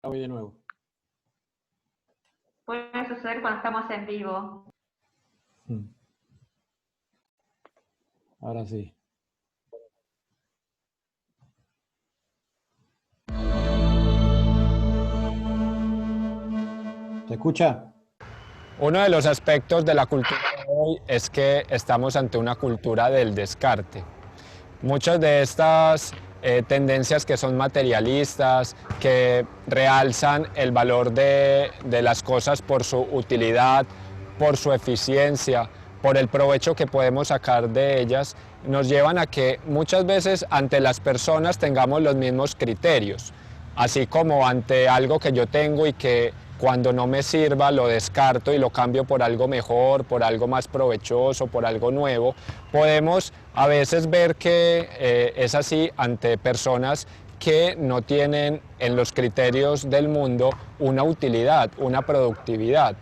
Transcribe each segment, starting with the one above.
Voy de nuevo. Puede suceder cuando estamos en vivo. Ahora sí. ¿Se escucha? Uno de los aspectos de la cultura de hoy es que estamos ante una cultura del descarte. Muchas de estas tendencias que son materialistas, que realzan el valor de las cosas por su utilidad, por su eficiencia, por el provecho que podemos sacar de ellas, nos llevan a que muchas veces ante las personas tengamos los mismos criterios, así como ante algo que yo tengo y que cuando no me sirva lo descarto y lo cambio por algo mejor, por algo más provechoso, por algo nuevo. Podemos a veces ver que es así ante personas que no tienen en los criterios del mundo una utilidad, una productividad.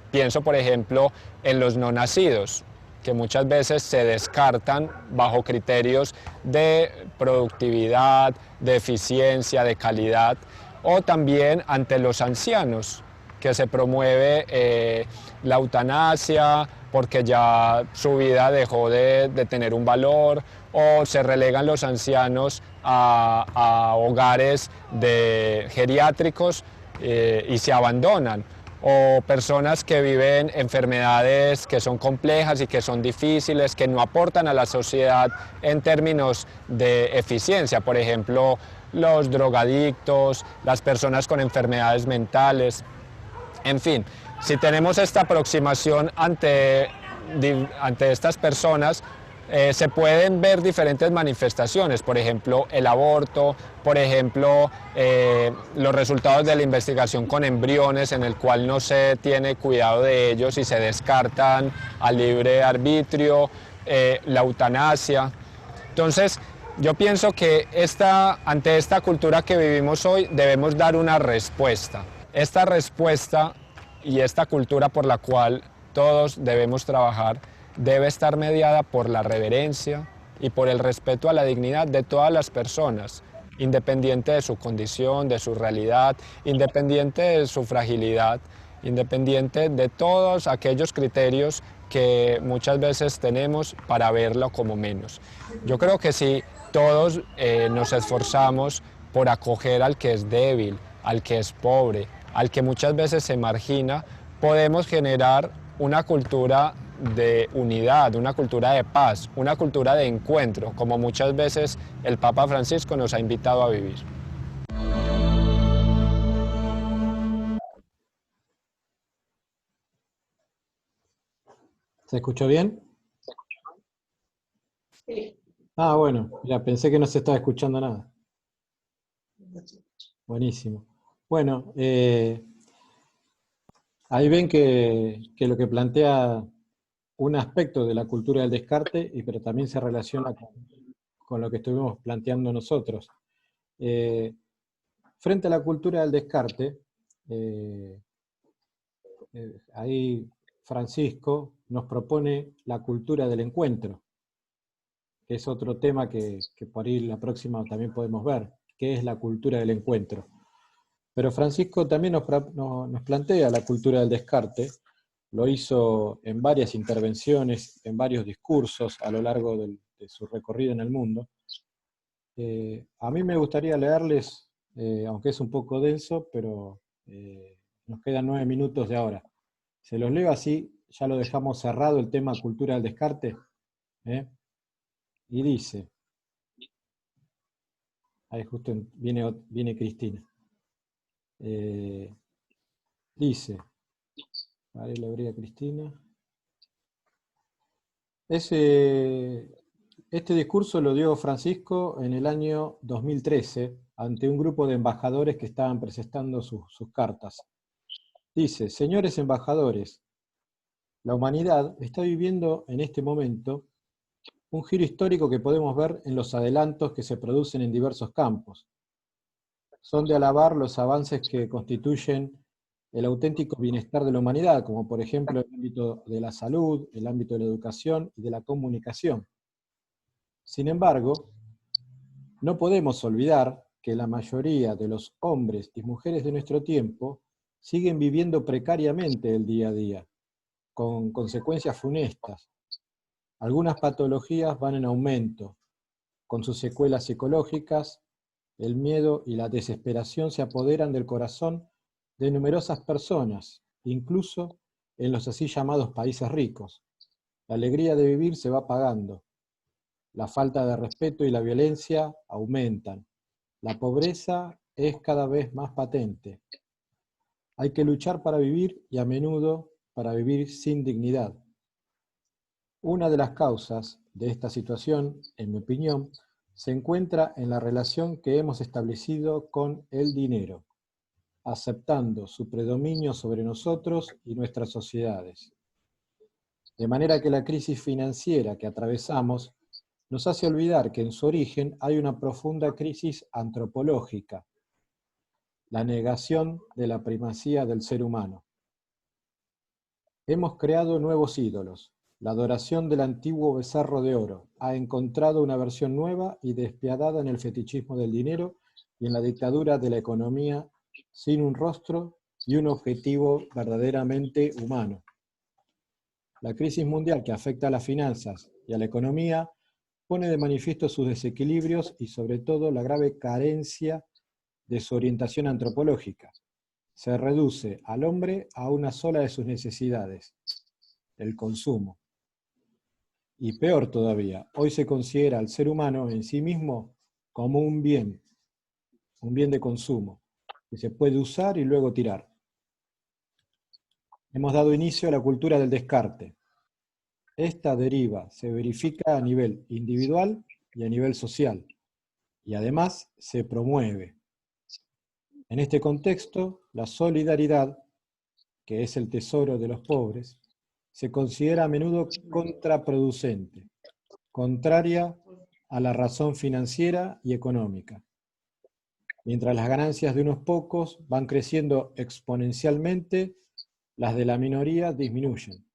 Pienso, por ejemplo, en los no nacidos, que muchas veces se descartan bajo criterios de productividad, de eficiencia, de calidad, o también ante los ancianos, que se promueve la eutanasia porque ya su vida dejó de tener un valor, o se relegan los ancianos a hogares geriátricos y se abandonan, o personas que viven enfermedades que son complejas y que son difíciles, que no aportan a la sociedad en términos de eficiencia, por ejemplo, los drogadictos, las personas con enfermedades mentales. En fin, si tenemos esta aproximación ante estas personas, se pueden ver diferentes manifestaciones, por ejemplo, el aborto, por ejemplo, los resultados de la investigación con embriones en el cual no se tiene cuidado de ellos y se descartan al libre arbitrio, la eutanasia. Entonces, yo pienso que ante esta cultura que vivimos hoy debemos dar una respuesta. Esta respuesta y esta cultura por la cual todos debemos trabajar debe estar mediada por la reverencia y por el respeto a la dignidad de todas las personas, independiente de su condición, de su realidad, independiente de su fragilidad, independiente de todos aquellos criterios que muchas veces tenemos para verlo como menos. Yo creo que si todos nos esforzamos por acoger al que es débil, al que es pobre, al que muchas veces se margina, podemos generar una cultura de unidad, una cultura de paz, una cultura de encuentro, como muchas veces el Papa Francisco nos ha invitado a vivir. ¿Se escuchó bien? Sí. Ah, bueno, ya pensé que no se estaba escuchando nada. Buenísimo. Bueno, ahí ven que lo que plantea un aspecto de la cultura del descarte, pero también se relaciona con lo que estuvimos planteando nosotros. Frente a la cultura del descarte, ahí Francisco nos propone la cultura del encuentro, que es otro tema que por ahí la próxima también podemos ver, qué es la cultura del encuentro. Pero Francisco también nos plantea la cultura del descarte, lo hizo en varias intervenciones, en varios discursos a lo largo de su recorrido en el mundo. A mí me gustaría leerles, aunque es un poco denso, pero nos quedan 9 minutos de ahora. Se los leo así, ya lo dejamos cerrado el tema cultura del descarte. Y dice, ahí justo viene Cristina. Dice, ahí le abrí a Cristina. Este discurso lo dio Francisco en el año 2013 ante un grupo de embajadores que estaban presentando sus cartas. Dice, señores embajadores, la humanidad está viviendo en este momento un giro histórico que podemos ver en los adelantos que se producen en diversos campos. Son de alabar los avances que constituyen el auténtico bienestar de la humanidad, como por ejemplo el ámbito de la salud, el ámbito de la educación y de la comunicación. Sin embargo, no podemos olvidar que la mayoría de los hombres y mujeres de nuestro tiempo siguen viviendo precariamente el día a día, con consecuencias funestas. Algunas patologías van en aumento, con sus secuelas psicológicas. El miedo y la desesperación se apoderan del corazón de numerosas personas, incluso en los así llamados países ricos. La alegría de vivir se va apagando. La falta de respeto y la violencia aumentan. La pobreza es cada vez más patente. Hay que luchar para vivir y a menudo para vivir sin dignidad. Una de las causas de esta situación, en mi opinión, se encuentra en la relación que hemos establecido con el dinero, aceptando su predominio sobre nosotros y nuestras sociedades. De manera que la crisis financiera que atravesamos nos hace olvidar que en su origen hay una profunda crisis antropológica, la negación de la primacía del ser humano. Hemos creado nuevos ídolos. La adoración del antiguo becerro de oro ha encontrado una versión nueva y despiadada en el fetichismo del dinero y en la dictadura de la economía sin un rostro y un objetivo verdaderamente humano. La crisis mundial que afecta a las finanzas y a la economía pone de manifiesto sus desequilibrios y sobre todo la grave carencia de su orientación antropológica. Se reduce al hombre a una sola de sus necesidades, el consumo. Y peor todavía, hoy se considera al ser humano en sí mismo como un bien de consumo, que se puede usar y luego tirar. Hemos dado inicio a la cultura del descarte. Esta deriva se verifica a nivel individual y a nivel social, y además se promueve. En este contexto, la solidaridad, que es el tesoro de los pobres, se considera a menudo contraproducente, contraria a la razón financiera y económica. Mientras las ganancias de unos pocos van creciendo exponencialmente, las de la minoría disminuyen.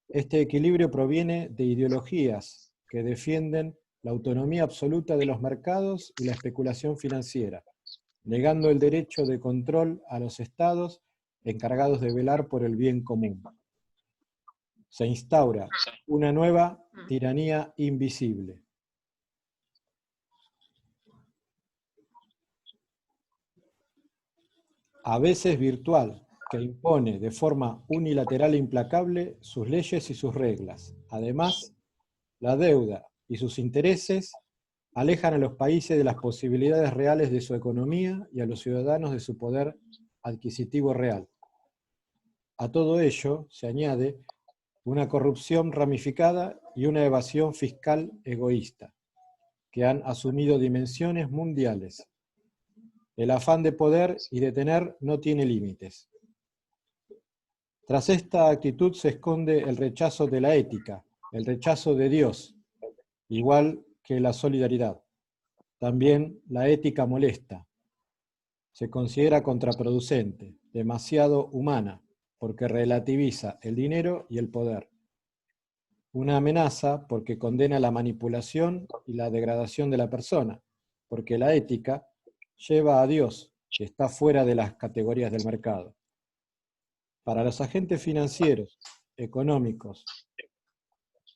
Este equilibrio proviene de ideologías que defienden la autonomía absoluta de los mercados y la especulación financiera, negando el derecho de control a los estados encargados de velar por el bien común. Se instaura una nueva tiranía invisible. A veces virtual, que impone de forma unilateral e implacable sus leyes y sus reglas. Además, la deuda y sus intereses alejan a los países de las posibilidades reales de su economía y a los ciudadanos de su poder adquisitivo real. A todo ello se añade una corrupción ramificada y una evasión fiscal egoísta, que han asumido dimensiones mundiales. El afán de poder y de tener no tiene límites. Tras esta actitud se esconde el rechazo de la ética, el rechazo de Dios, igual que la solidaridad. También la ética molesta. Se considera contraproducente, demasiado humana, porque relativiza el dinero y el poder. Una amenaza porque condena la manipulación y la degradación de la persona, porque la ética lleva a Dios, que está fuera de las categorías del mercado. Para los agentes financieros, económicos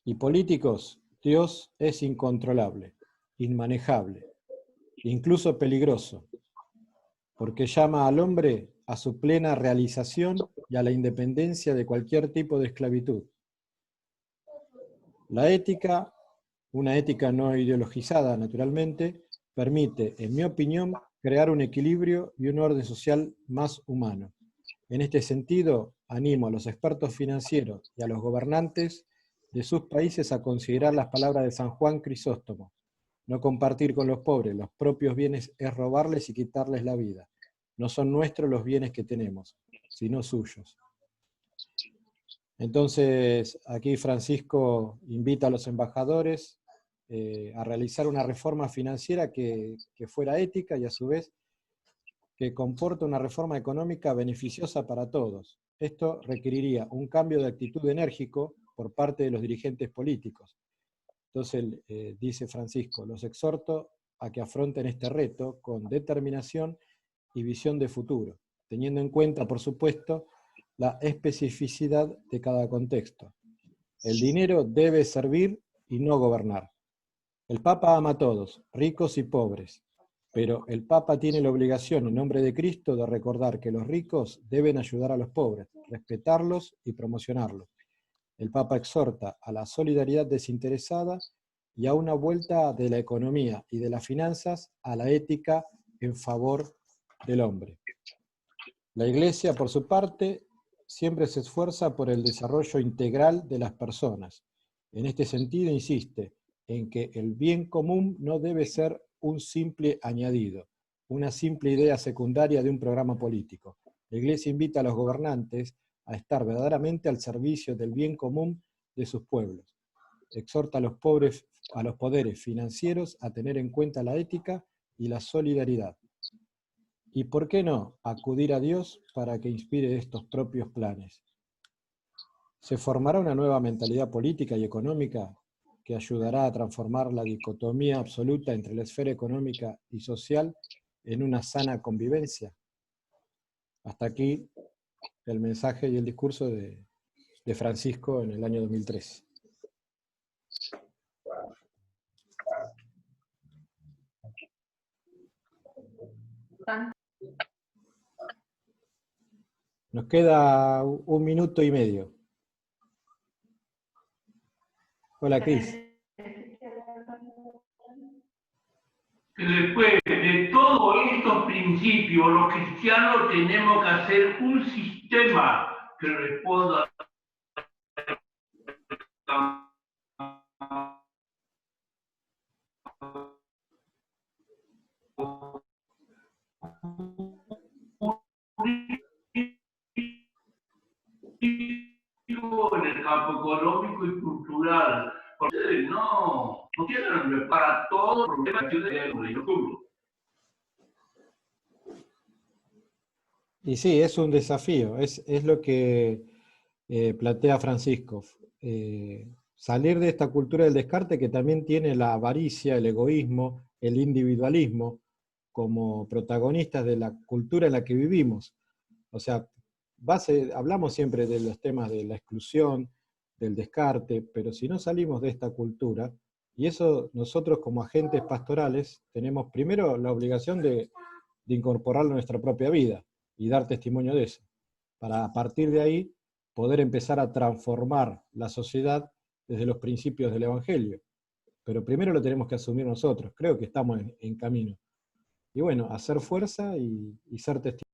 y políticos, Dios es incontrolable, inmanejable, incluso peligroso, porque llama al hombre a su plena realización y a la independencia de cualquier tipo de esclavitud. La ética, una ética no ideologizada naturalmente, permite, en mi opinión, crear un equilibrio y un orden social más humano. En este sentido, animo a los expertos financieros y a los gobernantes de sus países a considerar las palabras de San Juan Crisóstomo. No compartir con los pobres los propios bienes es robarles y quitarles la vida. No son nuestros los bienes que tenemos, sino suyos. Entonces, aquí Francisco invita a los embajadores a realizar una reforma financiera que fuera ética y a su vez que comporta una reforma económica beneficiosa para todos. Esto requeriría un cambio de actitud enérgico por parte de los dirigentes políticos. Entonces, dice Francisco, los exhorto a que afronten este reto con determinación y visión de futuro, teniendo en cuenta, por supuesto, la especificidad de cada contexto. El dinero debe servir y no gobernar. El Papa ama a todos, ricos y pobres, pero el Papa tiene la obligación, en nombre de Cristo, de recordar que los ricos deben ayudar a los pobres, respetarlos y promocionarlos. El Papa exhorta a la solidaridad desinteresada y a una vuelta de la economía y de las finanzas a la ética en favor del hombre. La Iglesia, por su parte, siempre se esfuerza por el desarrollo integral de las personas. En este sentido, insiste en que el bien común no debe ser un simple añadido, una simple idea secundaria de un programa político. La Iglesia invita a los gobernantes a estar verdaderamente al servicio del bien común de sus pueblos. Exhorta a los poderes financieros a tener en cuenta la ética y la solidaridad. ¿Y por qué no acudir a Dios para que inspire estos propios planes? Se formará una nueva mentalidad política y económica que ayudará a transformar la dicotomía absoluta entre la esfera económica y social en una sana convivencia. Hasta aquí el mensaje y el discurso de Francisco en el año 2013. Nos queda 1 minuto y medio. Hola, Cris. Que después de todos estos principios, los cristianos tenemos que hacer un sistema que responda a en el campo económico y cultural. Porque ustedes no tienen para todo problema de futuro. Y sí, es un desafío, es lo que plantea Francisco. Salir de esta cultura del descarte que también tiene la avaricia, el egoísmo, el individualismo como protagonistas de la cultura en la que vivimos. O sea, hablamos siempre de los temas de la exclusión, del descarte, pero si no salimos de esta cultura, y eso nosotros como agentes pastorales tenemos primero la obligación de incorporarlo a nuestra propia vida y dar testimonio de eso, para a partir de ahí poder empezar a transformar la sociedad desde los principios del Evangelio. Pero primero lo tenemos que asumir nosotros, creo que estamos en camino. Y bueno, hacer fuerza y ser testigos.